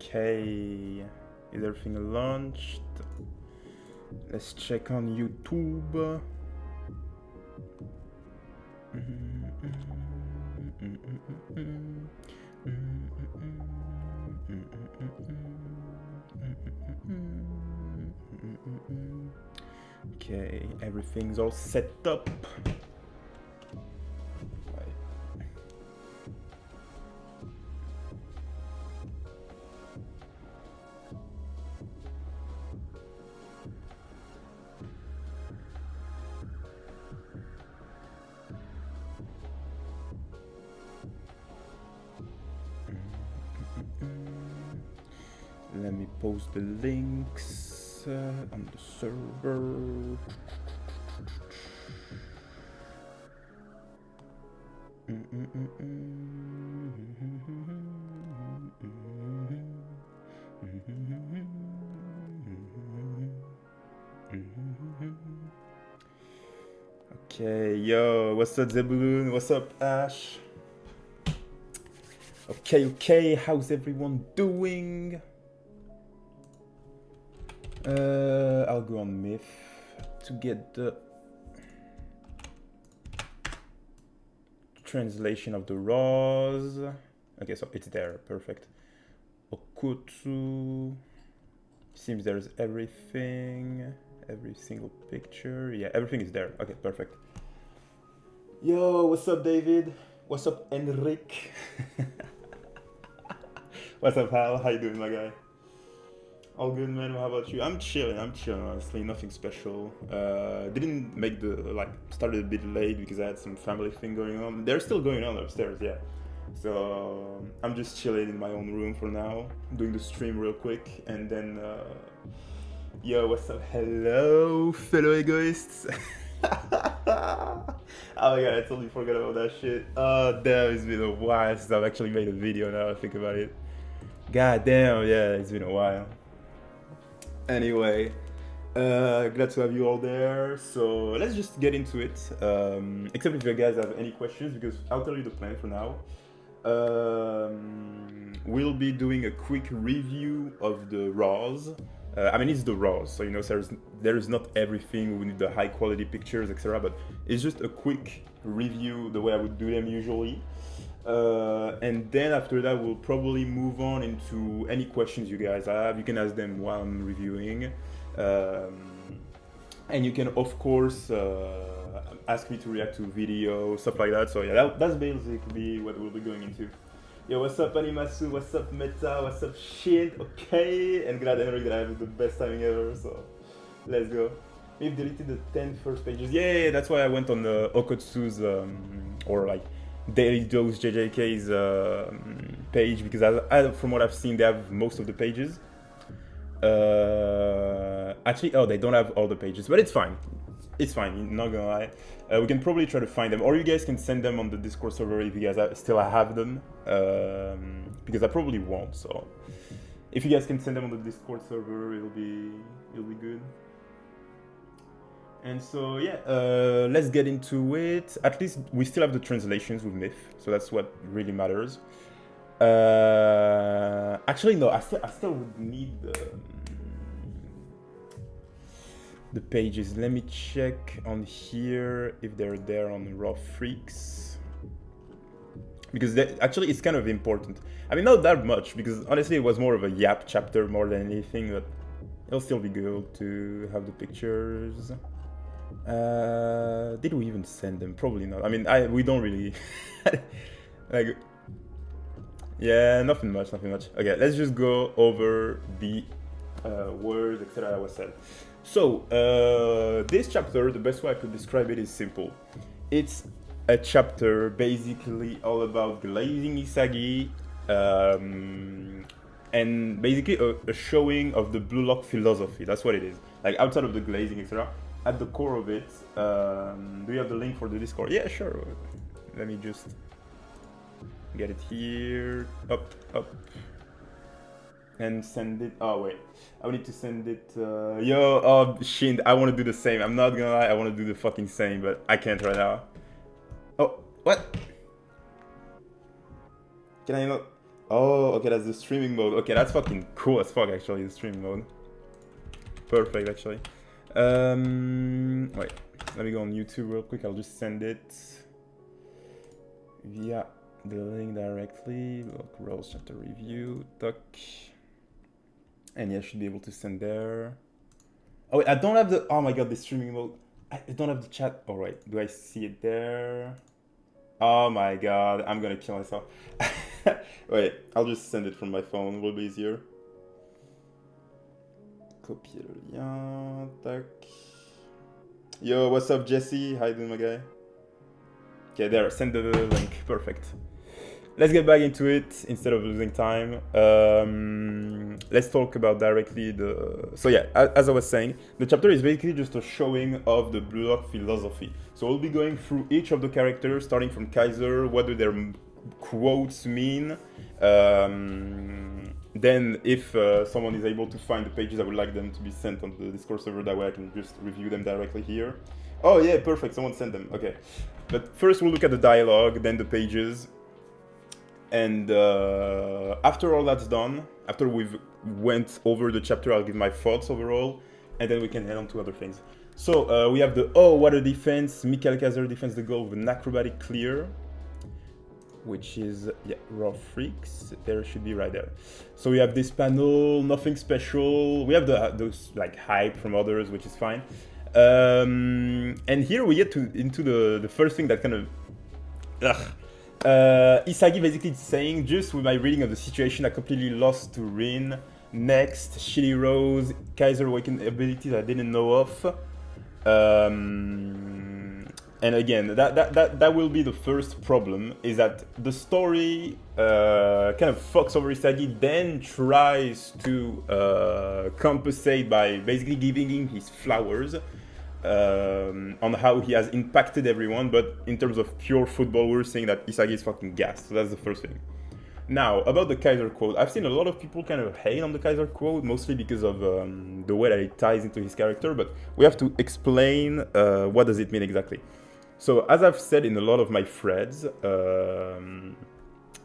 Okay. Is everything launched? Let's check on YouTube. Okay, everything's all set up. Let me post the links on the server. Okay, yo, what's up Zebulun? What's up Ash? Okay, how's everyone doing? I'll go on Myth to get the translation of the raws. Okay, so it's there, perfect. Okutsu. Seems there's everything, every single picture. Yeah, everything is there. Okay, perfect. Yo, what's up, David? What's up, Enric? What's up, Hal? How you doing, my guy? All good, man. How about you? I'm chilling, honestly. Nothing special. Didn't make started a bit late because I had some family thing going on. They're still going on upstairs, yeah. So I'm just chilling in my own room for now, doing the stream real quick, and then yo, what's up? Hello, fellow egoists. Oh my god, I totally forgot about that shit. Oh damn, it's been a while since I've actually made a video now I think about it. God damn, yeah, it's been a while. Anyway, glad to have you all there. So let's just get into it. Except if you guys have any questions, because I'll tell you the plan for now. We'll be doing a quick review of the raws. I mean, it's the raws, so you know, there is not everything. We need the high quality pictures, etc. But it's just a quick review, the way I would do them usually. And then after that, we'll probably move on into any questions you guys have. You can ask them while I'm reviewing. And you can, of course, ask me to react to video, stuff like that. So yeah, that's basically what we'll be going into. Yo, what's up, Animasu? What's up, Meta? What's up, Shit? Okay, and glad Henrik that I have the best timing ever, so let's go. We've deleted the 10 first pages. Yeah, that's why I went on the Okotsu's, or like Daily Dose JJK's page, because from what I've seen, they have most of the pages. Actually, oh, they don't have all the pages, but it's fine. It's fine, not gonna lie. We can probably try to find them, or you guys can send them on the Discord server if you guys still have them, because I probably won't. So if you guys can send them on the Discord server, it'll be good. And so yeah, let's get into it. At least we still have the translations with Myth, so that's what really matters. Actually, no, I still would need the pages. Let me check on here if they're there on Raw Freaks, because actually it's kind of important. I mean, not that much, because honestly it was more of a yap chapter more than anything, but it'll still be good to have the pictures. Did we even send them? Probably not. I mean, we don't really like, yeah, nothing much. Okay, let's just go over the words, etc. that was said. So this chapter, the best way I could describe it is simple. It's a chapter basically all about glazing Isagi, and basically a showing of the Blue Lock philosophy. That's what it is. Like, outside of the glazing, etc. At the core of it, do you have the link for the Discord? Yeah, sure. Let me just get it here. Up. And send it. Oh wait, I need to send it. Shin, I want to do the same. I'm not gonna lie, I want to do the fucking same, but I can't right now. Oh, what? Can I not? Oh, okay, that's the streaming mode. Okay, that's fucking cool as fuck, actually, the streaming mode. Perfect, actually. Wait, let me go on YouTube real quick. I'll just send it via the link directly. Look, Rose chapter review, tuck. And yeah, I should be able to send there. Oh, wait, I don't have the, oh my god, the streaming mode. I don't have the chat. All right, do I see it there? Oh my god, I'm gonna kill myself. Wait, I'll just send it from my phone, it will be easier. Copier le lien, tac. Yo, what's up, Jesse? How you doing, my guy? Okay, there, send the link, perfect. Let's get back into it instead of losing time. Let's talk about directly the... So yeah, as I was saying, the chapter is basically just a showing of the Blue Lock philosophy. So we'll be going through each of the characters, starting from Kaiser, what do their quotes mean. Then if someone is able to find the pages, I would like them to be sent on the Discord server, that way I can just review them directly here. Oh yeah, perfect, someone sent them, okay. But first we'll look at the dialogue, then the pages. And after all that's done, after we've went over the chapter, I'll give my thoughts overall, and then we can head on to other things. So we have the, oh, what a defense, Mikhail Kaiser defends the goal with an acrobatic clear, which is, yeah, Raw Freaks, there should be right there. So we have this panel, nothing special, we have those like hype from others, which is fine. And here we get into the first thing that kind of, Isagi basically saying, just with my reading of the situation, I completely lost to Rin. Next, Shitty Rose, Kaiser awakened abilities I didn't know of. And again, that will be the first problem, is that the story kind of fucks over Isagi, then tries to compensate by basically giving him his flowers. On how he has impacted everyone, but in terms of pure football, we're saying that Isagi is fucking gassed, so that's the first thing. Now, about the Kaiser quote, I've seen a lot of people kind of hate on the Kaiser quote, mostly because of the way that it ties into his character, but we have to explain what does it mean exactly. So, as I've said in a lot of my threads, and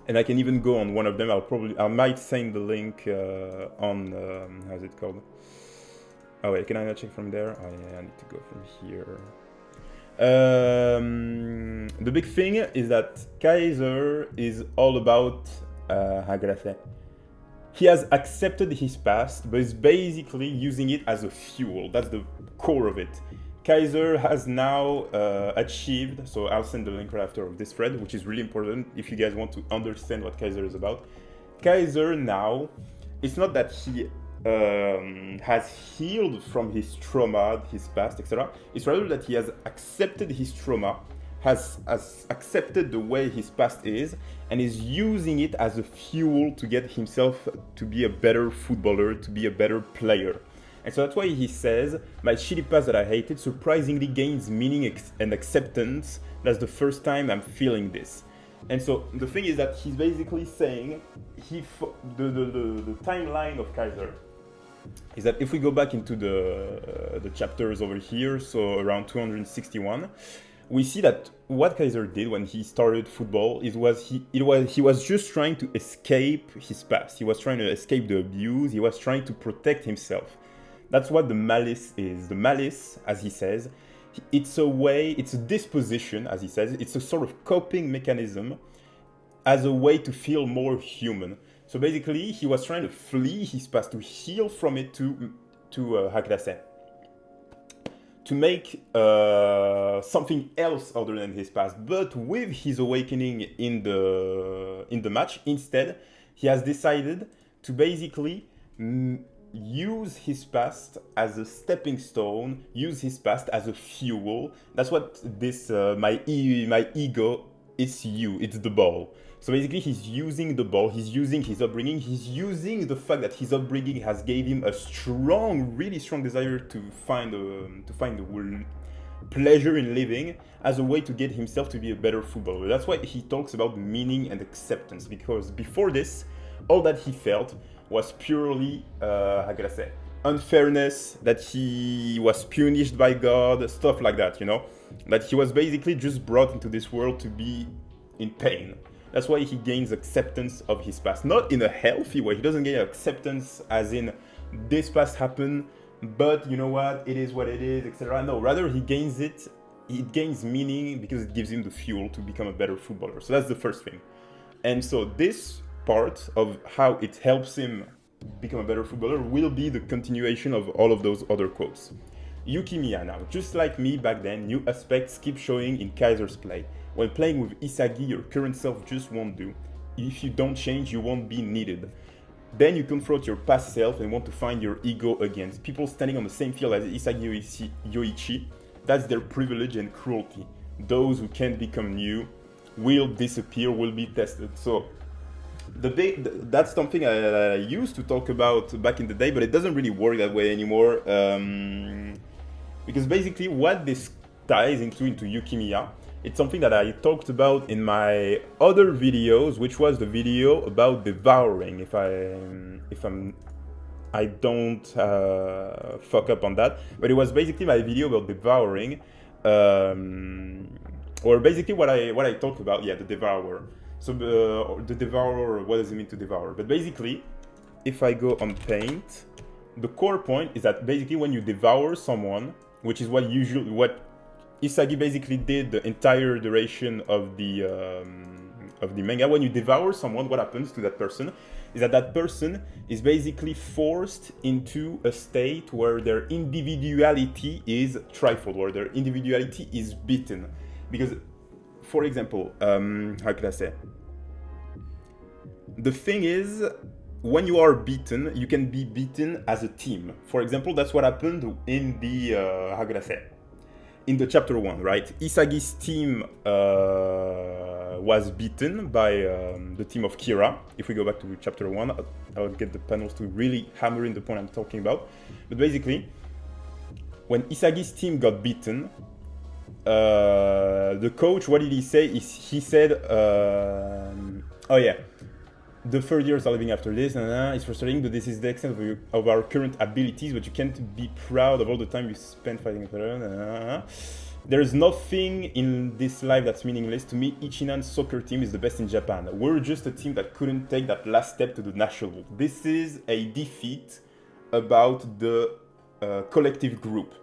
I can even go on one of them, I might send the link on, how's it called? Oh wait, can I not check from there? Oh yeah, I need to go from here. The big thing is that Kaiser is all about, how can I say? He has accepted his past, but is basically using it as a fuel. That's the core of it. Kaiser has now achieved, so I'll send the link right after this thread, which is really important if you guys want to understand what Kaiser is about. Kaiser now, it's not that he has healed from his trauma, his past, etc. It's rather that he has accepted his trauma, has accepted the way his past is, and is using it as a fuel to get himself to be a better footballer, to be a better player. And so that's why he says, my shitty past that I hated surprisingly gains meaning and acceptance. That's the first time I'm feeling this. And so the thing is that he's basically saying, the timeline of Kaiser is that if we go back into the chapters over here, so around 261, we see that what Kaiser did when he started football he was just trying to escape his past. He was trying to escape the abuse. He was trying to protect himself. That's what the malice is. The malice, as he says, it's a way, it's a disposition, as he says, it's a sort of coping mechanism as a way to feel more human. So basically, he was trying to flee his past, to heal from it, to how can I say, to make something else other than his past. But with his awakening in the match, instead, he has decided to basically use his past as a stepping stone, use his past as a fuel. That's what this my ego, it's you, it's the ball. So basically he's using the ball, he's using his upbringing, he's using the fact that his upbringing has gave him a strong, really strong desire to find the pleasure in living as a way to get himself to be a better footballer. That's why he talks about meaning and acceptance, because before this, all that he felt was purely, how can I say, unfairness, that he was punished by God, stuff like that, you know? That he was basically just brought into this world to be in pain. That's why he gains acceptance of his past. Not in a healthy way. He doesn't gain acceptance as in this past happened, but you know what, it is what it is, etc. No, rather he gains it. It gains meaning because it gives him the fuel to become a better footballer. So that's the first thing. And so this part of how it helps him become a better footballer will be the continuation of all of those other quotes. Yuki Miya now, just like me back then, new aspects keep showing in Kaiser's play. When playing with Isagi, your current self just won't do. If you don't change, you won't be needed. Then you confront your past self and want to find your ego again. People standing on the same field as Isagi Yoichi, that's their privilege and cruelty. Those who can't become new will disappear, will be tested. So that's something I used to talk about back in the day, but it doesn't really work that way anymore. Because basically what this ties into Yuki Miya, it's something that I talked about in my other videos, which was the video about devouring. I don't fuck up on that, but it was basically my video about devouring, or basically what I talked about. Yeah, the devourer. So the devourer, what does it mean to devour? But basically, if I go on Paint, the core point is that basically when you devour someone, which is what Isagi basically did the entire duration of the manga. When you devour someone, what happens to that person is that person is basically forced into a state where their individuality is trifled, where their individuality is beaten. Because, for example, how can I say? The thing is, when you are beaten, you can be beaten as a team. For example, that's what happened in the, how can I say? In the chapter 1, right? Isagi's team was beaten by the team of Kira. If we go back to chapter 1, I'll get the panels to really hammer in the point I'm talking about. But basically, when Isagi's team got beaten, the coach, what did he say? He said, oh yeah, the third years are living after this, it's frustrating, but this is the extent of our current abilities, but you can't be proud of all the time you spent fighting. There is nothing in this life that's meaningless. To me, Ichinan's soccer team is the best in Japan. We're just a team that couldn't take that last step to the national. This is a defeat about the collective group.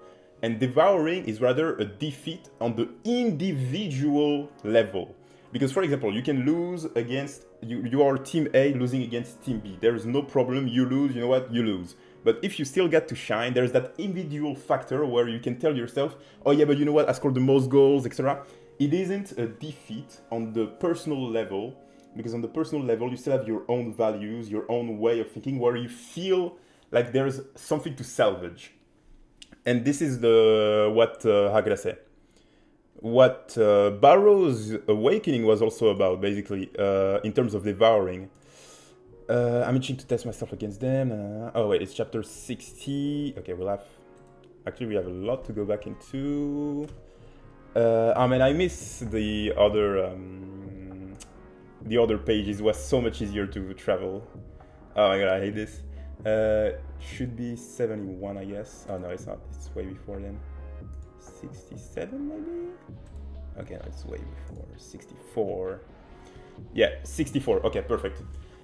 And devouring is rather a defeat on the individual level. Because, for example, you can lose against, you are Team A losing against Team B. There is no problem, you lose, you know what, you lose. But if you still get to shine, there's that individual factor where you can tell yourself, oh yeah, but you know what, I scored the most goals, etc. It isn't a defeat on the personal level, because on the personal level, you still have your own values, your own way of thinking, where you feel like there's something to salvage. And this is how can I say? What Barrow's Awakening was also about, basically, in terms of devouring. I'm itching to test myself against them. Oh wait, it's chapter 60. Okay, we have a lot to go back into. I mean, I miss the other pages. It was so much easier to travel. Oh my god, I hate this. Should be 71, I guess. Oh no, it's not. It's way before then. 67 maybe? Okay, no, it's way before. 64. Yeah, 64. Okay, perfect.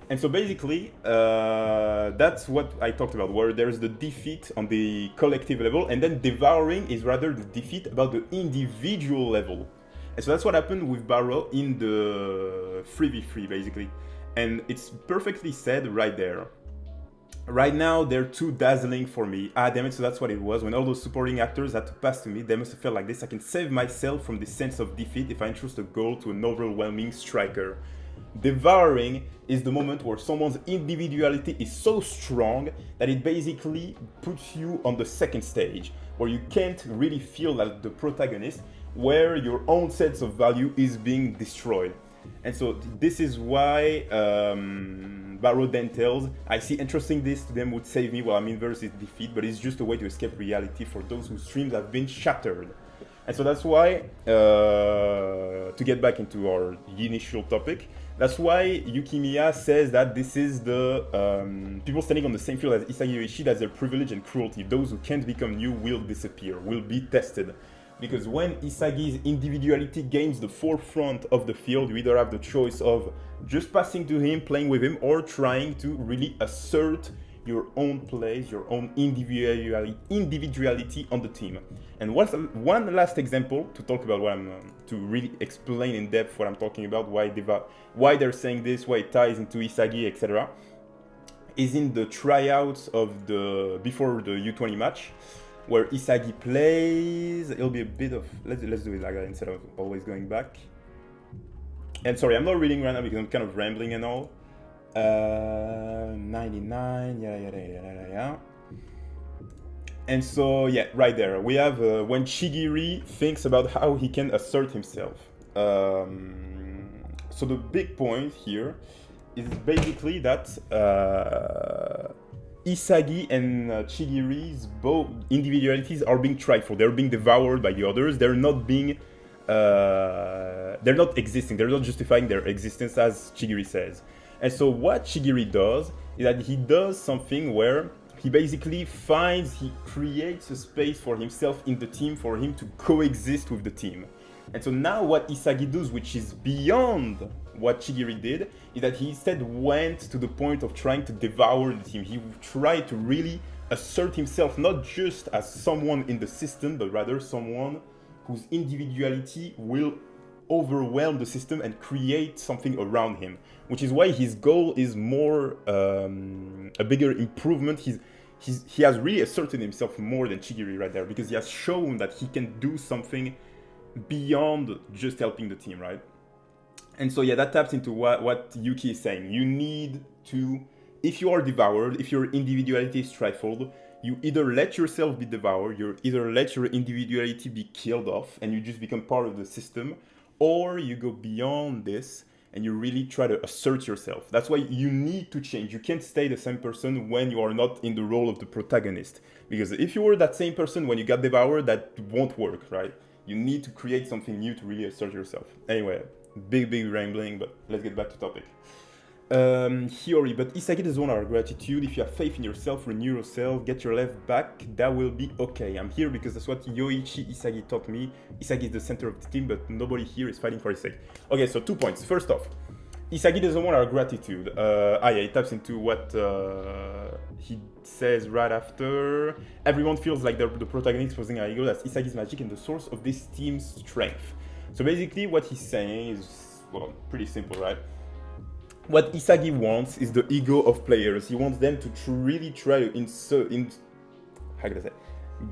And so basically, that's what I talked about, where there's the defeat on the collective level, and then devouring is rather the defeat about the individual level. And so that's what happened with Barrow in the 3v3, basically. And it's perfectly said right there. Right now, they're too dazzling for me. Ah, damn it, so that's what it was. When all those supporting actors had to pass to me, they must have felt like this. I can save myself from this sense of defeat if I entrust a goal to an overwhelming striker. Devouring is the moment where someone's individuality is so strong that it basically puts you on the second stage, where you can't really feel like the protagonist, where your own sense of value is being destroyed. And so this is why Barrow then tells, I see entrusting this to them would save me. Well, I mean, versus defeat, but it's just a way to escape reality for those whose dreams have been shattered. And so that's why, to get back into our initial topic, that's why Yuki Miya says that this is the people standing on the same field as Isagi Yoichi, that's their privilege and cruelty. Those who can't become new will disappear, will be tested. because when Isagi's individuality gains the forefront of the field, you either have the choice of just passing to him, playing with him, or trying to really assert your own plays, your own individuality on the team. And one last example to talk about what to really explain in depth what I'm talking about, why they're saying this, why it ties into Isagi, etc., is in the tryouts of before the U20 match, where Isagi plays. It'll be a bit of let's do it like that instead of always going back. And sorry, I'm not reading right now because I'm kind of rambling and all. 99, yeah. And so, yeah, right there we have when Chigiri thinks about how he can assert himself. So the big point here is basically that Isagi and Chigiri's both individualities are being tried for. They're being devoured by the others. They're not existing. They're not justifying their existence, as Chigiri says. And so what Chigiri does is that he does something where he basically he creates a space for himself in the team for him to coexist with the team. And so now what Isagi does, which is beyond what Chigiri did, is that he instead went to the point of trying to devour the team. He tried to really assert himself not just as someone in the system, but rather someone whose individuality will overwhelm the system and create something around him, which is why his goal is more a bigger improvement. He has really asserted himself more than Chigiri right there, because he has shown that he can do something beyond just helping the team, right? And so yeah, that taps into what Yuki is saying. You need to, if you are devoured, if your individuality is trifled, you either let yourself be devoured, you either let your individuality be killed off and you just become part of the system, or you go beyond this and you really try to assert yourself. That's why you need to change. You can't stay the same person when you are not in the role of the protagonist. Because if you were that same person when you got devoured, that won't work, right? You need to create something new to really assert yourself. Anyway, big rambling, but let's get back to topic. Hiyori, but Isagi doesn't want our gratitude. If you have faith in yourself, renew yourself, get your life back, that will be okay. I'm here because that's what Yoichi Isagi taught me. Isagi is the center of the team, but nobody here is fighting for his sake. Okay, so 2 points. First off, Isagi doesn't want our gratitude. Yeah, it taps into what he says right after. Everyone feels like the protagonist posing an ego. That's Isagi's magic and the source of this team's strength. So basically what he's saying is, well, pretty simple, right? What Isagi wants is the ego of players. He wants them to really try to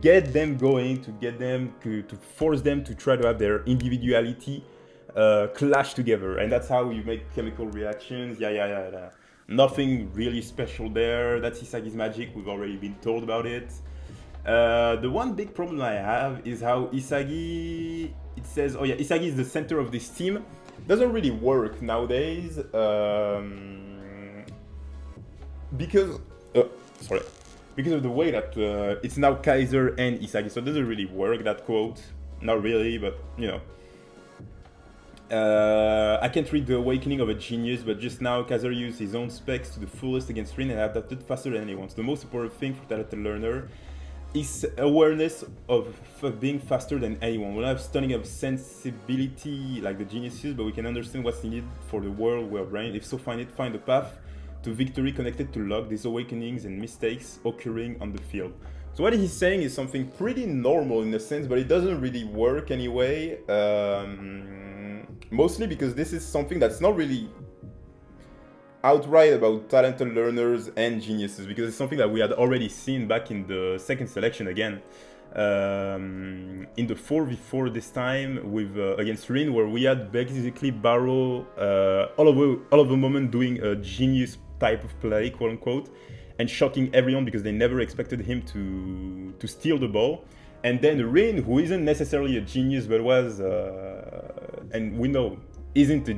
get them going, to get them to force them to try to have their individuality clash together, and that's how you make chemical reactions. Yeah. Nothing really special there. That's Isagi's magic. We've already been told about it. The one big problem I have is how Isagi. It says, oh yeah, Isagi is the center of this team. Doesn't really work nowadays because of the way that it's now Kaiser and Isagi, so it doesn't really work, that quote. Not really, but you know. I can't read The Awakening of a Genius, but just now Kaiser used his own specs to the fullest against Rin and adapted faster than anyone. So the most important thing for talented learner is awareness of being faster than anyone. We don't have stunning of sensibility like the geniuses, but we can understand what's needed for the world we are running. If so, find the path to victory connected to luck, these awakenings and mistakes occurring on the field. So what he's saying is something pretty normal in a sense, but it doesn't really work anyway. Mostly because this is something that's not really outright about talented learners and geniuses, because it's something that we had already seen back in the second selection again, in the 4v4 this time with against Rin, where we had basically Barrow all of the moment doing a genius type of play, quote unquote, and shocking everyone because they never expected him to steal the ball. And then Rin, who isn't necessarily a genius but was and we know isn't a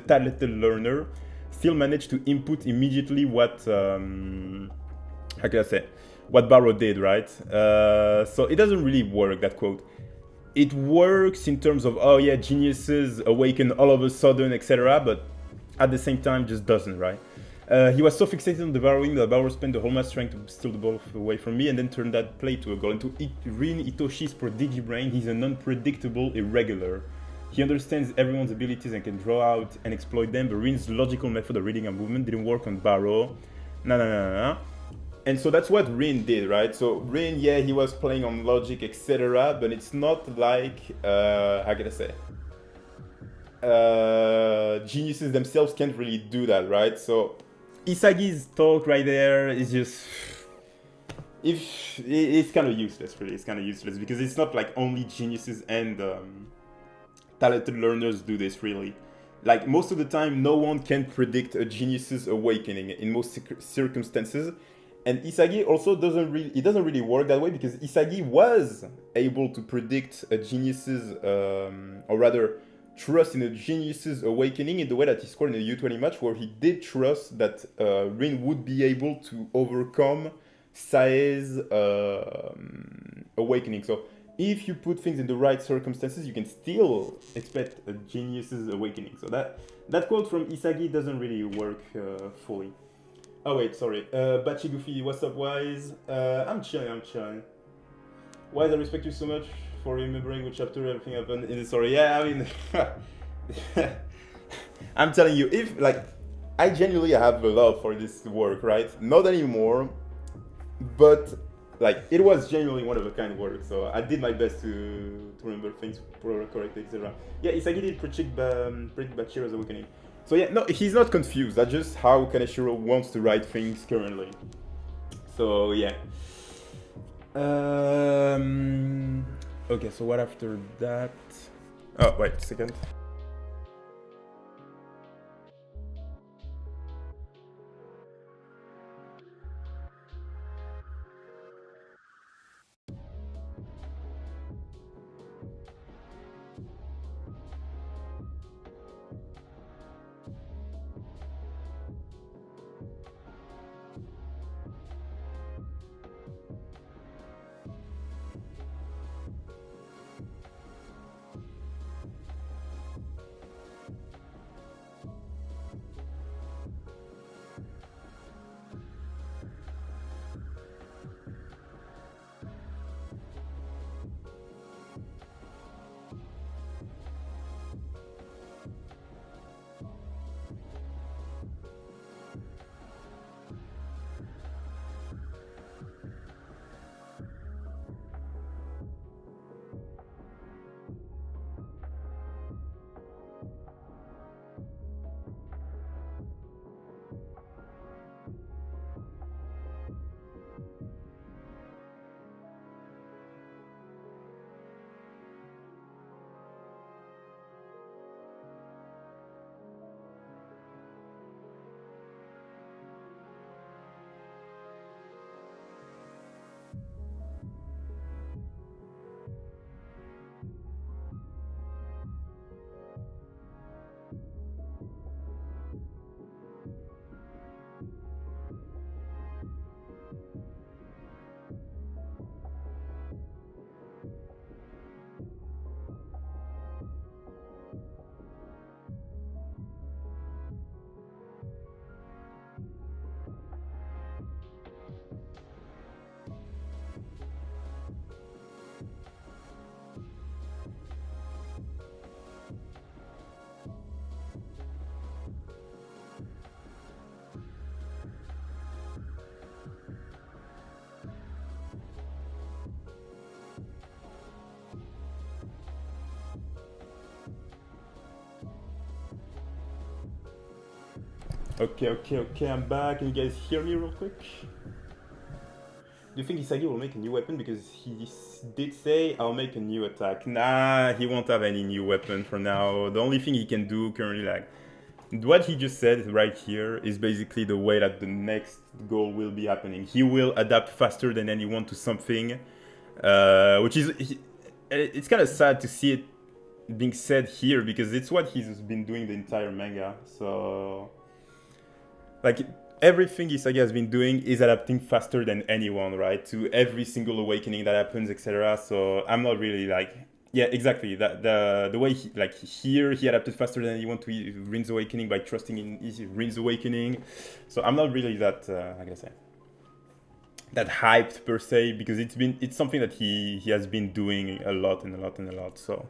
talented learner, still managed to input immediately what what Barrow did, right? So it doesn't really work, that quote. It works in terms of, oh yeah, geniuses awaken all of a sudden, etc., but at the same time just doesn't, right? He was so fixated on devouring that Barrow spent the whole match trying to steal the ball away from me and then turned that play to a goal. And to Rin Itoshi's prodigy brain, he's an unpredictable irregular. He understands everyone's abilities and can draw out and exploit them, but Rin's logical method of reading a movement didn't work on Barrow. No. And so that's what Rin did, right? So Rin, yeah, he was playing on logic, etc., but it's not like, how can I say? Geniuses themselves can't really do that, right? So Isagi's talk right there is just, if it's kind of useless, really. It's kind of useless because it's not like only geniuses and talented learners do this, really. Like most of the time, no one can predict a genius's awakening in most circumstances. And Isagi also doesn't really work that way because Isagi was able to predict a genius's, or rather, trust in a genius's awakening in the way that he scored in the U20 match, where he did trust that Rin would be able to overcome Sae's awakening. So if you put things in the right circumstances, you can still expect a genius's awakening. So that quote from Isagi doesn't really work fully. Oh wait, sorry. Bachi Goofy, what's up, Wise? I'm chilling. Wise, I respect you so much for remembering which chapter everything happened in the story. Yeah, I mean, I'm telling you, if like, I genuinely have a love for this work, right? Not anymore, but like, it was genuinely one of a kind work. So I did my best to remember things correctly, etc. Yeah, Isagi did predict Bachiro's awakening. So yeah, no, he's not confused. That's just how Kaneshiro wants to write things currently. So yeah. Okay, so what after that? Oh, wait a second. Okay, I'm back. Can you guys hear me real quick? Do you think Isagi will make a new weapon? Because he did say, I'll make a new attack. Nah, he won't have any new weapon for now. The only thing he can do currently, like, what he just said right here is basically the way that the next goal will be happening. He will adapt faster than anyone to something, which is, it's kind of sad to see it being said here because it's what he's been doing the entire manga. So, like, everything Isagi has been doing is adapting faster than anyone, right? To every single awakening that happens, etc. So I'm not really like, Yeah, exactly. That the way he, like here he adapted faster than anyone to Rin's Awakening by trusting in Rin's Awakening. So I'm not really that how can I say that hyped per se, because it's something that he has been doing a lot and a lot and a lot. So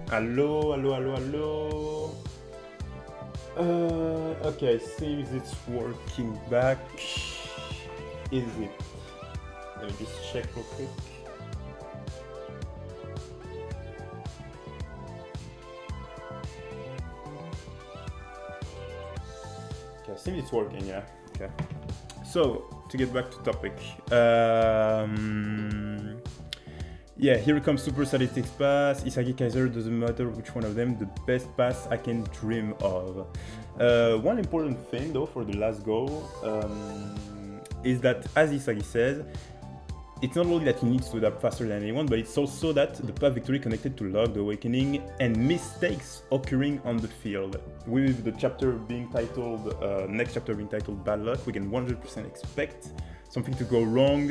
hello, hello, hello, hello. Okay, seems it's working back. Is it? Let me just check real quick. Okay, seems it's working, yeah. Okay. So, to get back to topic. Yeah, here comes Super Statistics Pass. Isagi Kaiser, doesn't matter which one of them, the best pass I can dream of. One important thing though for the last go is that, as Isagi says, it's not only that he needs to adapt faster than anyone, but it's also that the path victory connected to luck, the awakening, and mistakes occurring on the field. With the chapter being titled, next chapter being titled Bad Luck, we can 100% expect something to go wrong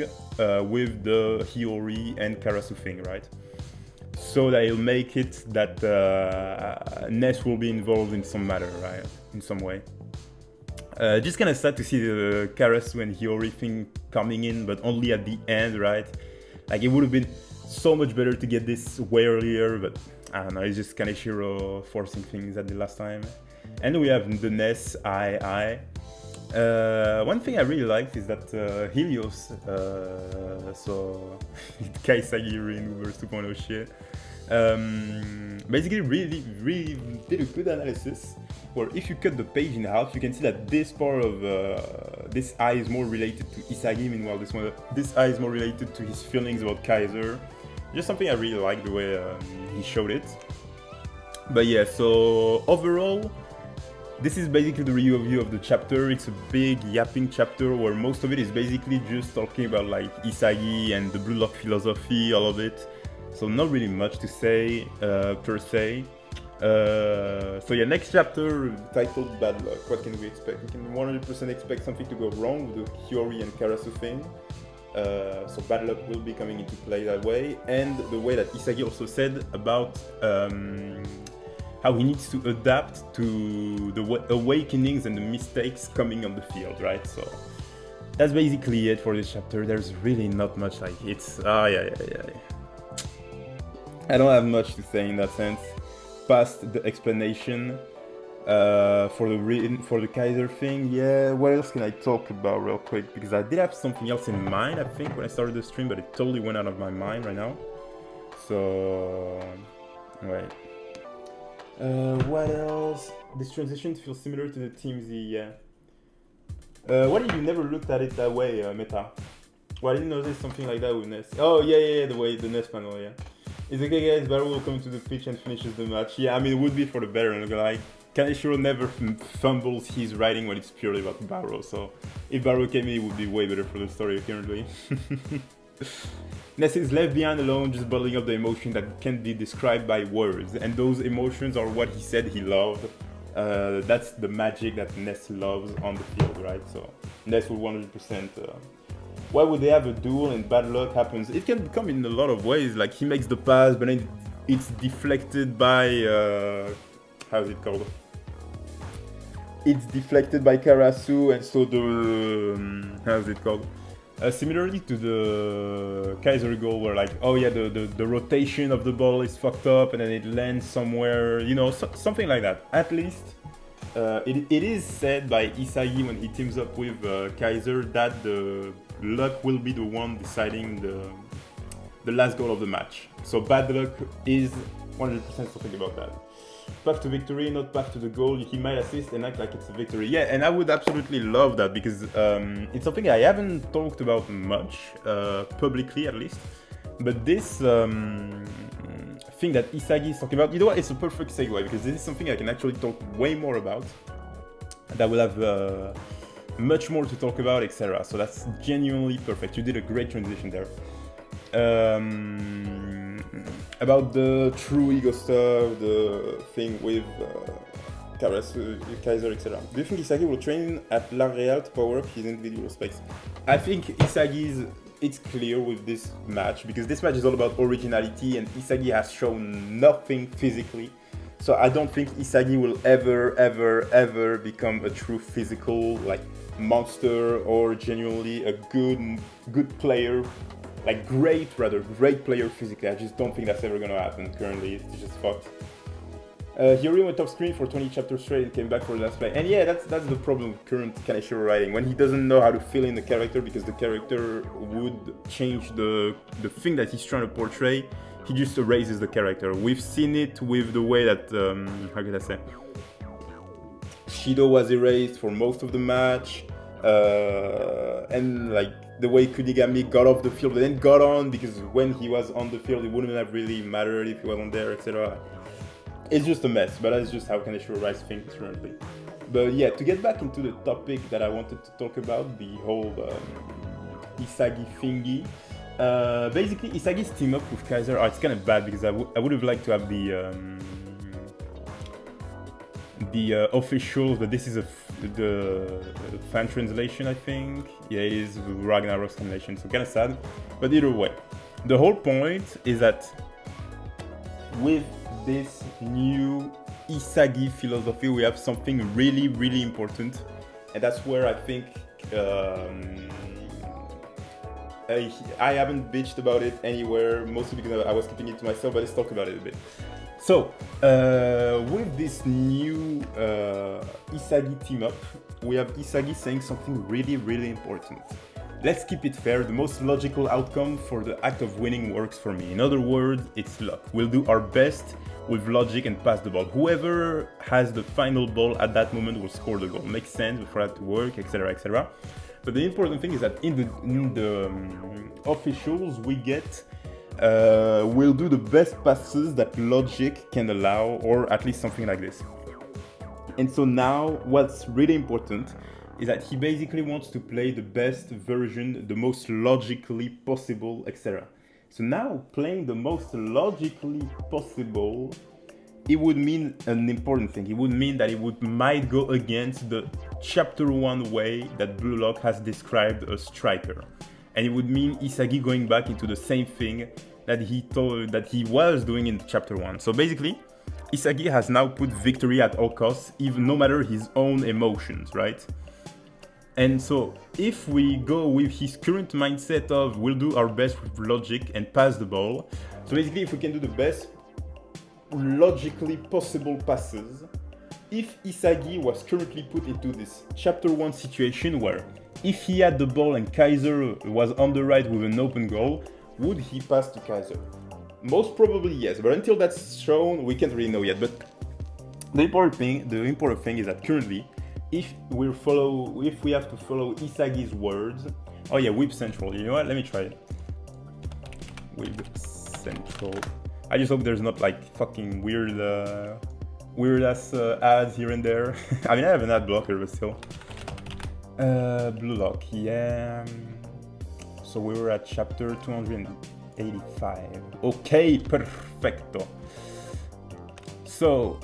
with the Hiyori and Karasu thing, right? So that it'll make it that Ness will be involved in some matter, right? In some way. Just kind of sad to see the Karasu and Hiyori thing coming in, but only at the end, right? Like, it would have been so much better to get this way earlier, but I don't know, it's just Kaneshiro forcing things at the last time. And we have the Ness I. One thing I really liked is that Helios, so Kaisagi Rin Uber's 2.0 shit, Basically, really did a good analysis. Where if you cut the page in half, you can see that this part of this eye is more related to Isagi, meanwhile this eye is more related to his feelings about Kaiser. Just something I really like the way he showed it. But yeah, so overall, this is basically the review of the chapter. It's a big yapping chapter where most of it is basically just talking about like Isagi and the Blue Lock philosophy, all of it. So not really much to say per se. So yeah, next chapter titled Bad Luck. What can we expect? We can 100% expect something to go wrong with the Hiyori and Karasu thing. So Bad Luck will be coming into play that way, and the way that Isagi also said about how he needs to adapt to the awakenings and the mistakes coming on the field, right? So that's basically it for this chapter. There's really not much like it's yeah. I don't have much to say in that sense. Past the explanation for the Kaiser thing, yeah. What else can I talk about real quick? Because I did have something else in mind, I think, when I started the stream, but it totally went out of my mind right now. So, wait. What else? This transition feels similar to the Team Z, yeah. Why did you never looked at it that way, Meta? Why didn't you notice something like that with Ness? Oh, yeah, the way the Ness panel, yeah. It's okay, guys. Barrow will come to the pitch and finishes the match. Yeah, I mean, it would be for the better. I'm not gonna lie. Kaneshiro never fumbles his writing when it's purely about Barrow. So if Barrow came in, it would be way better for the story apparently. Ness is left behind alone, just bottling up the emotion that can't be described by words. And those emotions are what he said he loved. That's the magic that Ness loves on the field, right? So Ness will 100%. Why would they have a duel and bad luck happens? It can come in a lot of ways. Like he makes the pass, but then it's deflected by how's it called? It's deflected by Karasu, and so the how's it called? Similarly to the Kaiser goal, where like, oh yeah, the rotation of the ball is fucked up, and then it lands somewhere, you know, something like that. At least it is said by Isagi when he teams up with Kaiser that the luck will be the one deciding the last goal of the match. So bad luck is 100% something about that. Path to victory, not path to the goal. He might assist and act like it's a victory. Yeah, and I would absolutely love that because it's something I haven't talked about much, publicly at least. But this thing that Isagi is talking about, you know what, it's a perfect segue because this is something I can actually talk way more about. That will have much more to talk about, etc. So that's genuinely perfect. You did a great transition there. About the true ego stuff, the thing with Kaiser, etc. Do you think Isagi will train at La Real to power up his individual specs? I think it's clear with this match because this match is all about originality and Isagi has shown nothing physically. So I don't think Isagi will ever become a true physical like monster or genuinely a good player. Like great player physically. I just don't think that's ever gonna happen currently. It's just fucked. Hiyori went off screen for 20 chapters straight and came back for the last play. And yeah, that's the problem with current Kaneshiro writing. When he doesn't know how to fill in the character because the character would change the thing that he's trying to portray, he just erases the character. We've seen it with the way that, how can I say? Shido was erased for most of the match. And like the way Kunigami got off the field but then got on because when he was on the field it wouldn't have really mattered if he wasn't there, etc. It's just a mess, but that's just how Kaneshiro writes things currently. But yeah, to get back into the topic that I wanted to talk about, the whole Isagi thingy. Basically, Isagi's team up with Kaiser, it's kind of bad because I would have liked to have the officials, but this is the fan translation, I think. Yeah, it is Ragnarok's translation, so kind of sad. But either way, the whole point is that with this new Isagi philosophy, we have something really important, and that's where I think I haven't bitched about it anywhere, mostly because I was keeping it to myself, but let's talk about it a bit. So, with this new Isagi team up, we have Isagi saying something really important. let's keep it fair. The most logical outcome for the act of winning works for me. In other words, it's luck. We'll do our best with logic and pass the ball. Whoever has the final ball at that moment will score the goal. Makes sense for that to work, etc., etc. But the important thing is that in the officials we get, we'll do the best passes that logic can allow, or at least something like this. And so now what's really important is that he basically wants to play the best version, the most logically possible, etc. So now playing the most logically possible, it would mean an important thing. It would mean that it might go against the chapter 1 way that Blue Lock has described a striker. And it would mean Isagi going back into the same thing that he was doing in chapter 1. So basically, Isagi has now put victory at all costs, even no matter his own emotions, right? And so if we go with his current mindset of we'll do our best with logic and pass the ball, so basically if we can do the best logically possible passes, if Isagi was currently put into this chapter 1 situation where if he had the ball and Kaiser was on the right with an open goal, would he pass to Kaiser? Most probably yes, but until that's shown, we can't really know yet. But the important thing is that currently, if we have to follow Isagi's words, oh yeah, whip central. You know what? Let me try it. Whip central. I just hope there's not like fucking weird ass ads here and there. I mean, I have an ad blocker, but still. Blue Lock, yeah. So we were at chapter 285. Okay, perfecto. So,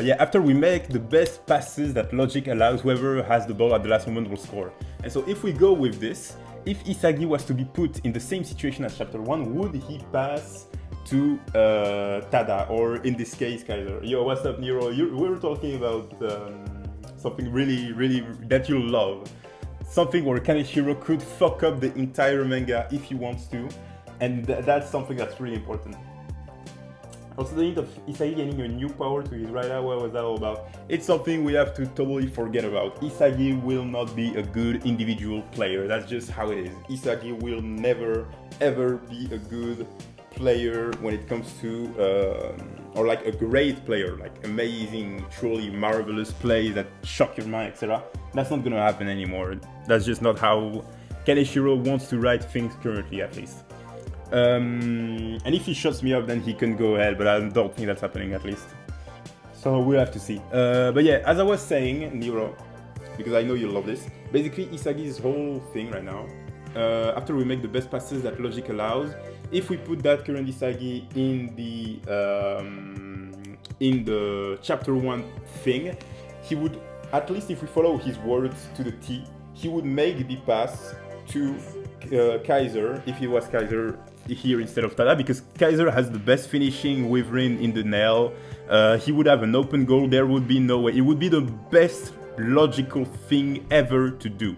yeah, after we make the best passes that logic allows, whoever has the ball at the last moment will score. And so if we go with this, if Isagi was to be put in the same situation as chapter 1, would he pass to Tada, or in this case, Kaiser? Yo, what's up, Nero? We were talking about something really that you love. Something where Kaneshiro could fuck up the entire manga if he wants to, and that's something that's really important. Also, the hint of Isagi getting a new power to his right eye, what was that all about? It's something we have to totally forget about. Isagi will not be a good individual player, that's just how it is. Isagi will never ever be a good player when it comes to, or like a great player, like amazing, truly marvelous plays that shock your mind, etc. That's not gonna happen anymore. That's just not how Kaneshiro wants to write things currently, at least. And if he shuts me up, then he can go ahead, but I don't think that's happening, at least. So we'll have to see. But yeah, as I was saying, Nero, because I know you love this, basically Isagi's whole thing right now, after we make the best passes that logic allows, if we put that current Isagi in the chapter 1 thing, he would, at least if we follow his words to the T, he would make the pass to Kaiser, if he was Kaiser here instead of Tada, because Kaiser has the best finishing with Rin in the nail. He would have an open goal, there would be no way. It would be the best logical thing ever to do.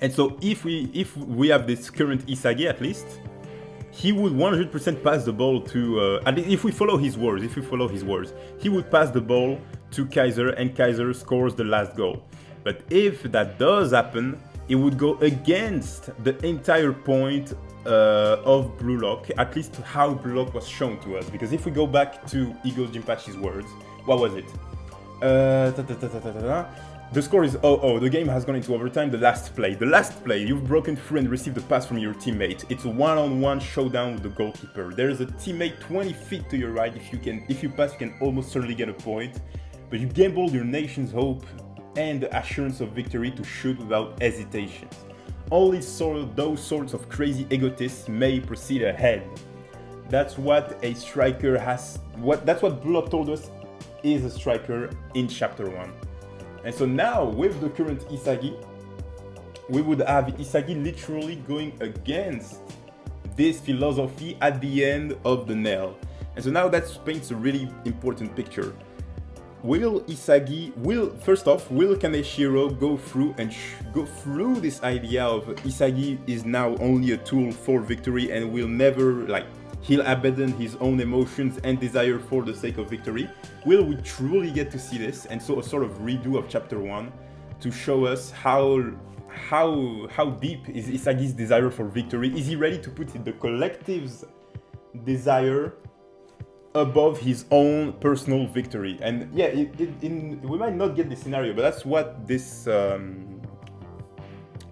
And so if we have this current Isagi, at least, he would 100% pass the ball to, at least if we follow his words, he would pass the ball to Kaiser and Kaiser scores the last goal. But if that does happen, it would go against the entire point of Blue Lock, at least how Blue Lock was shown to us. Because if we go back to Ego Jinpachi's words, what was it? The score is 0-0. The game has gone into overtime. The last play, you've broken through and received a pass from your teammate. It's a one-on-one showdown with the goalkeeper. There's a teammate 20 feet to your right. If you pass, you can almost certainly get a point. But you gambled your nation's hope and the assurance of victory to shoot without hesitation. Only those sorts of crazy egotists may proceed ahead. That's what a striker has. That's what Blue Lock told us is a striker in chapter 1. And so now with the current Isagi, we would have Isagi literally going against this philosophy at the end of the nail. And so now that paints a really important picture. Will Kaneshiro go through and go through this idea of Isagi is now only a tool for victory and will never, like, he'll abandon his own emotions and desire for the sake of victory? Will we truly get to see this? And so a sort of redo of chapter 1 to show us how how deep is Isagi's desire for victory? Is he ready to put the collective's desire above his own personal victory? And yeah, we might not get this scenario, but that's what this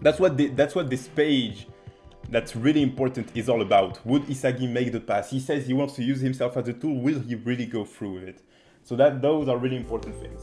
that's what this page that's really important is all about. Would Isagi make the pass? He says he wants to use himself as a tool. Will he really go through with it? So those are really important things.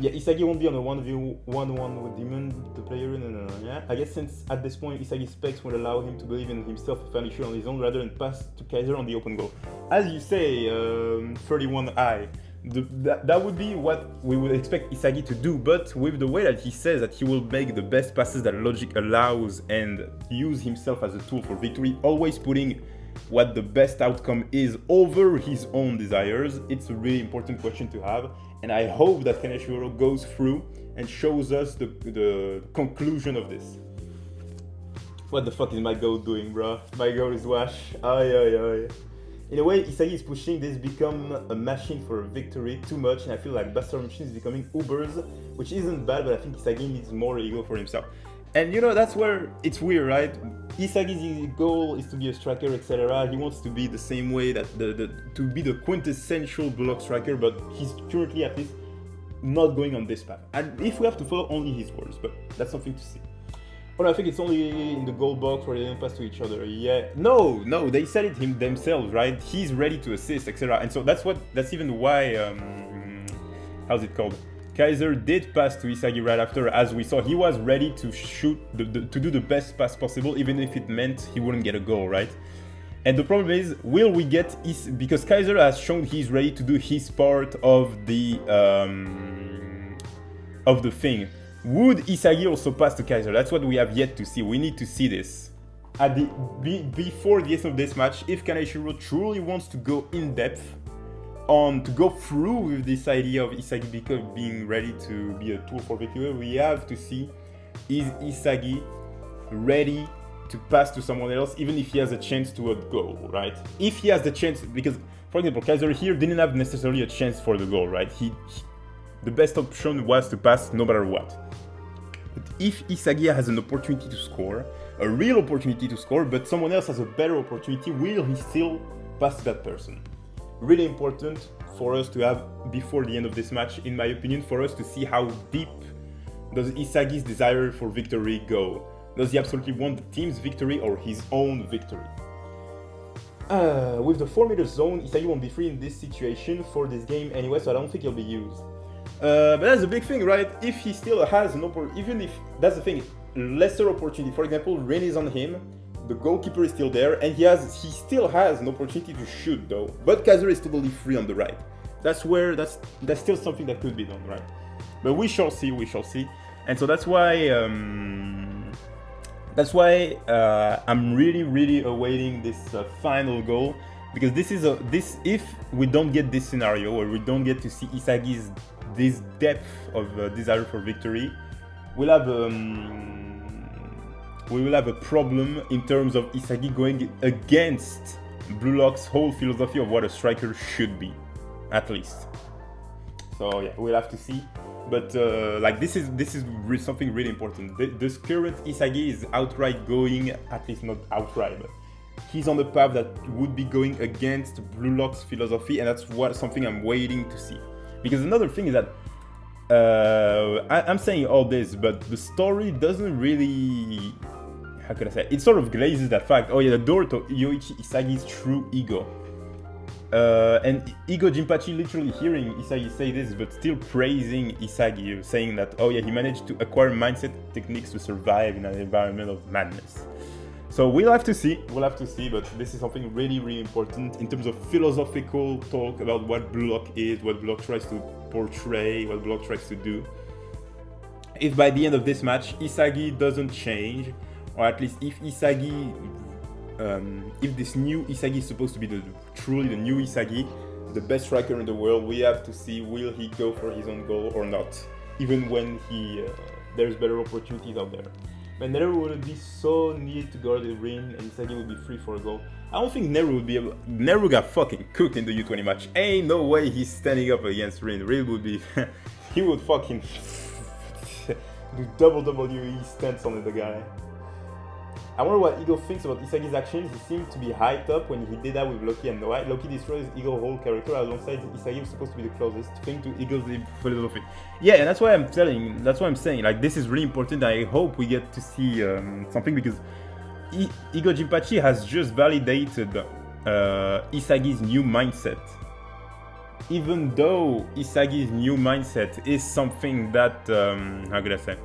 Yeah, Isagi won't be on a 1v1 with Demon, the player. No. Yeah, I guess since at this point Isagi's specs will allow him to believe in himself fairly sure on his own rather than pass to Kaiser on the open goal. As you say, 31i, that would be what we would expect Isagi to do, but with the way that he says that he will make the best passes that logic allows and use himself as a tool for victory, always putting what the best outcome is over his own desires, it's a really important question to have. And I hope that Kaneshiro goes through and shows us the conclusion of this. What the fuck is my goat doing, bro? My goat is wash. Ay. In a way, Isagi is pushing this become a machine for a victory too much, and I feel like Bastard Machine is becoming Ubers, which isn't bad, but I think Isagi needs more ego for himself. And you know, that's where it's weird, right? Isagi's goal is to be a striker, etc. He wants to be the same way that to be the quintessential block striker, but he's currently at least not going on this path. And if we have to follow only his words, but that's something to see. Well, I think it's only in the goal box where they don't pass to each other. Yeah, no, they said it themselves, right? He's ready to assist, etc. And so that's even why how's it called? Kaiser did pass to Isagi right after, as we saw. He was ready to shoot, to do the best pass possible, even if it meant he wouldn't get a goal, right? And the problem is, will we get because Kaiser has shown he's ready to do his part of the thing. Would Isagi also pass to Kaiser? That's what we have yet to see. We need to see this. Before the end of this match, if Kaneshiro truly wants to go in depth, to go through with this idea of Isagi being ready to be a tool for victory, we have to see, is Isagi ready to pass to someone else even if he has a chance to a goal, right? If he has the chance, because for example, Kaiser here didn't have necessarily a chance for the goal, right? The best option was to pass no matter what. But if Isagi has an opportunity to score, a real opportunity to score, but someone else has a better opportunity, will he still pass to that person? Really important for us to have before the end of this match, in my opinion, for us to see how deep does Isagi's desire for victory go. Does he absolutely want the team's victory or his own victory? With the 4-meter zone, Isagi won't be free in this situation for this game anyway, so I don't think he'll be used. But that's a big thing, right? If he still has an opportunity, even if, that's the thing, lesser opportunity, for example, Rain is on him, the goalkeeper is still there, and he still has an opportunity to shoot though. But Kaiser is totally free on the right. That's still something that could be done, right? But we shall see. And so that's why I'm really awaiting this final goal, because if we don't get this scenario, or we don't get to see Isagi's this depth of desire for victory, we will have a problem in terms of Isagi going against Blue Lock's whole philosophy of what a striker should be, at least. So yeah, we'll have to see. But this is something really important. This current Isagi is outright going, at least not outright, but he's on the path that would be going against Blue Lock's philosophy, and that's something I'm waiting to see. Because another thing is that I'm saying all this, but the story doesn't really, how could I say, it sort of glazes that fact. Oh yeah, the door to Yoichi Isagi's true ego. And Ego Jinpachi literally hearing Isagi say this, but still praising Isagi, saying that, oh yeah, he managed to acquire mindset techniques to survive in an environment of madness. So we'll have to see, but this is something really important in terms of philosophical talk about what Blue Lock is, what Blue Lock tries to portray, what Blue Lock tries to do. If by the end of this match Isagi doesn't change, or at least if Isagi, if this new Isagi is supposed to be truly the new Isagi, the best striker in the world, we have to see, will he go for his own goal or not, even when there's better opportunities out there. But Neru would be so needed to guard the ring, and Isagi would be free for a goal. I don't think Neru would be able. Neru got fucking cooked in the U20 match. Ain't no way he's standing up against Rin. Rin would be. He would fucking. do WWE stance on the guy. I wonder what Ego thinks about Isagi's actions. He seemed to be hyped up when he did that with Loki and Noah. Loki destroys Ego's whole character alongside Isagi was supposed to be the closest thing to Ego's philosophy. Yeah, and that's why I'm saying, like, this is really important. I hope we get to see something, because Ego Jinpachi has just validated Isagi's new mindset. Even though Isagi's new mindset is something that, how could I say,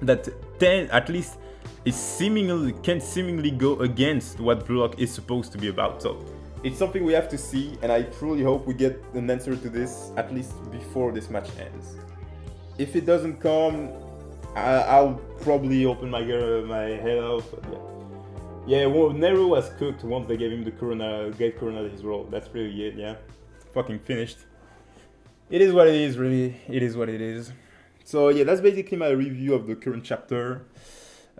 that at least can seemingly go against what Blue Lock is supposed to be about. So it's something we have to see, and I truly hope we get an answer to this at least before this match ends. If it doesn't come, I'll probably open my head out. But yeah, well, Nero was cooked once they gave him gave Corona his role. That's really it. Yeah, fucking finished. It is what it is. Really, it is what it is. So yeah, that's basically my review of the current chapter.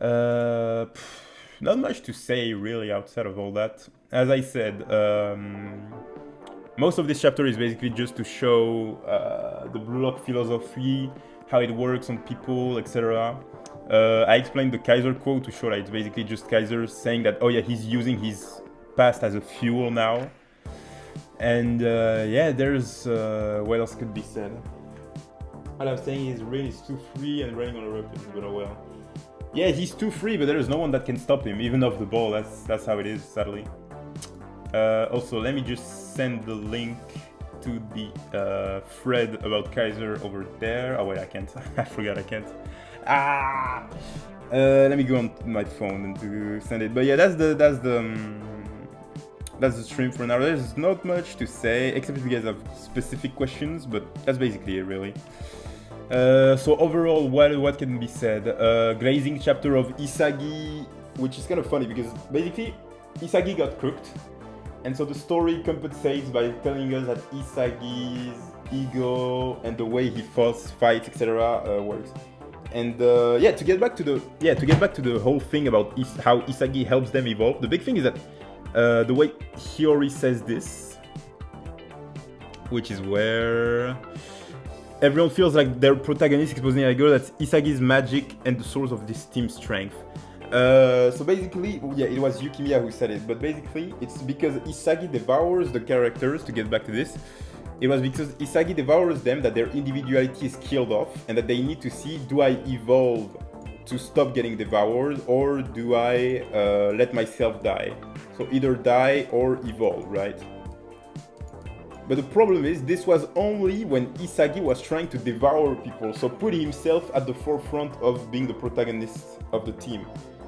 Not much to say really outside of all that. As I said, most of this chapter is basically just to show the Blue Lock philosophy, how it works on people, etc. I explained the Kaiser quote to show that it's basically just Kaiser saying that, oh yeah, he's using his past as a fuel now. And yeah, there's what else could be said? All I'm saying is Rain is too free and running on a rope is gonna well. Yeah, he's too free, but there is no one that can stop him, even off the ball. That's how it is, sadly. Also, let me just send the link to the thread about Kaiser over there. Oh wait, I can't. I forgot I can't. Let me go on my phone and to send it. But yeah, that's the stream for now. There's not much to say, except if you guys have specific questions, but that's basically it, really. So overall, what can be said? Glazing chapter of Isagi, which is kind of funny because basically Isagi got cooked, and so the story compensates by telling us that Isagi's ego and the way he fights, etc. Works. And yeah, to get back to the whole thing about how Isagi helps them evolve. The big thing is that the way Hiyori says this, which is where everyone feels like their protagonist exposing a girl that's Isagi's magic and the source of this team's strength. So basically, yeah, it was Yukimiya who said it, but basically it's because Isagi devours the characters, to get back to this. It was because Isagi devours them that their individuality is killed off, and that they need to see, do I evolve to stop getting devoured, or do I let myself die? So either die or evolve, right? But the problem is, this was only when Isagi was trying to devour people, so putting himself at the forefront of being the protagonist of the team.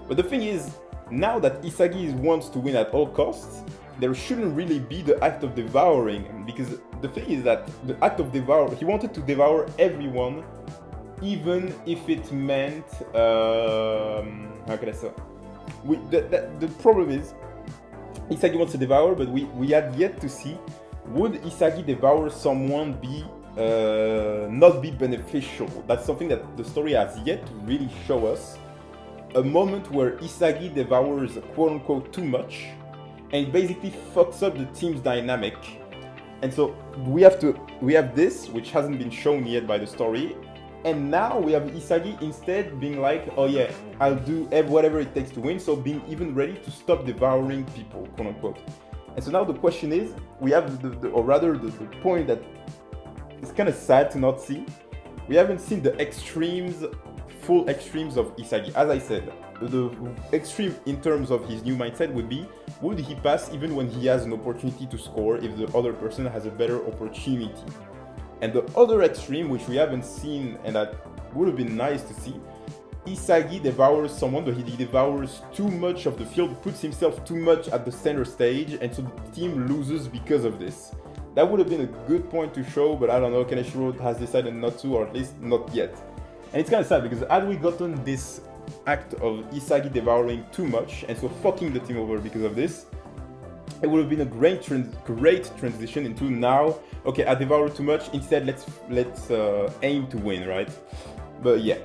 But the thing is, now that Isagi wants to win at all costs, there shouldn't really be the act of devouring, because the thing is that the act of he wanted to devour everyone, even if it meant, how can I say? The problem is, Isagi wants to devour, but we had yet to see, would Isagi devour someone not be beneficial? That's something that the story has yet to really show us. A moment where Isagi devours quote-unquote too much, and it basically fucks up the team's dynamic. And so we have this, which hasn't been shown yet by the story, and now we have Isagi instead being like, oh yeah, I'll do whatever it takes to win, so being even ready to stop devouring people, quote-unquote. And so now the question is, we have the point that it's kind of sad to not see. We haven't seen the full extremes of Isagi. As I said, the extreme in terms of his new mindset would be, would he pass even when he has an opportunity to score if the other person has a better opportunity? And the other extreme, which we haven't seen and that would have been nice to see, Isagi devours someone, but he devours too much of the field, puts himself too much at the center stage, and so the team loses because of this. That would have been a good point to show, but I don't know, Kaneshiro has decided not to, or at least not yet. And it's kind of sad, because had we gotten this act of Isagi devouring too much, and so fucking the team over because of this, it would have been a great transition into now, okay, I devoured too much, instead let's aim to win, right? But yeah.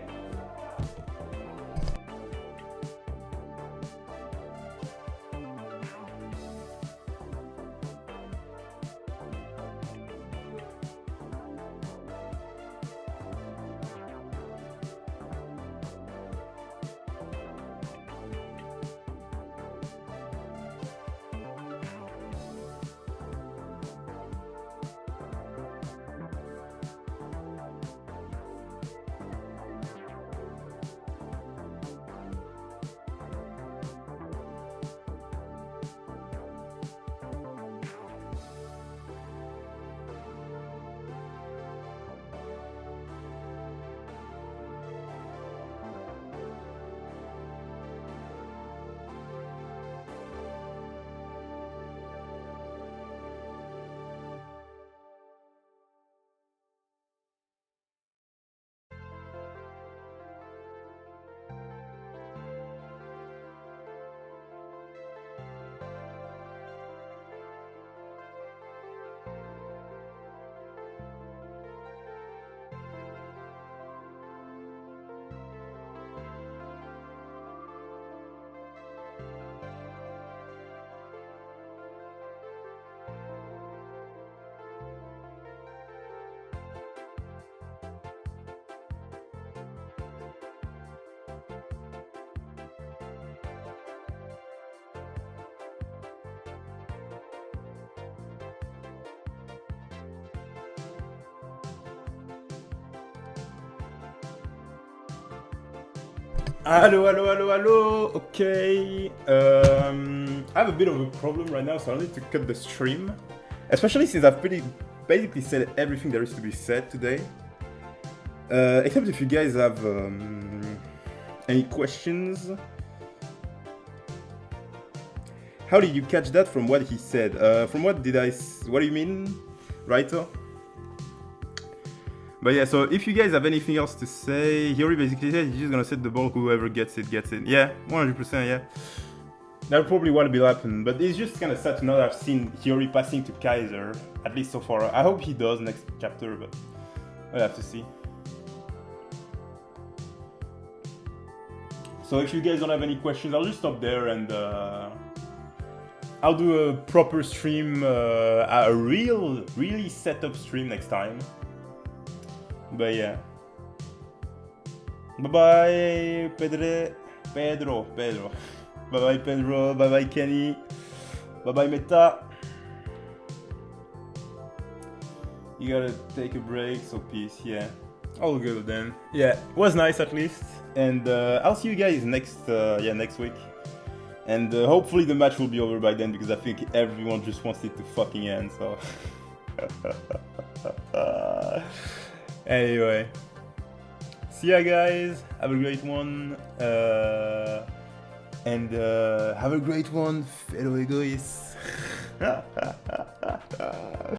Hello, hello, hello, hello. Okay. I have a bit of a problem right now, so I need to cut the stream. Especially since I've basically said everything there is to be said today. Except if you guys have any questions. How did you catch that from what he said? From what did what do you mean, Raito? But yeah, so if you guys have anything else to say, Hiyori basically said he's just gonna set the ball, whoever gets it, gets it. Yeah, 100%, yeah. That's probably what will happen, but it's just kind of sad to know that I've seen Hiyori passing to Kaiser, at least so far. I hope he does next chapter, but we'll have to see. So if you guys don't have any questions, I'll just stop there and I'll do a proper stream, a really set up stream next time. But yeah. Bye bye, Pedro. Bye bye, Pedro. Bye bye, Kenny. Bye bye, Meta. You gotta take a break, so peace. Yeah, all good then. Yeah, it was nice at least. And I'll see you guys next week. And hopefully the match will be over by then because I think everyone just wants it to fucking end. So. Anyway, see ya guys, have a great one, and have a great one, fellow egoists.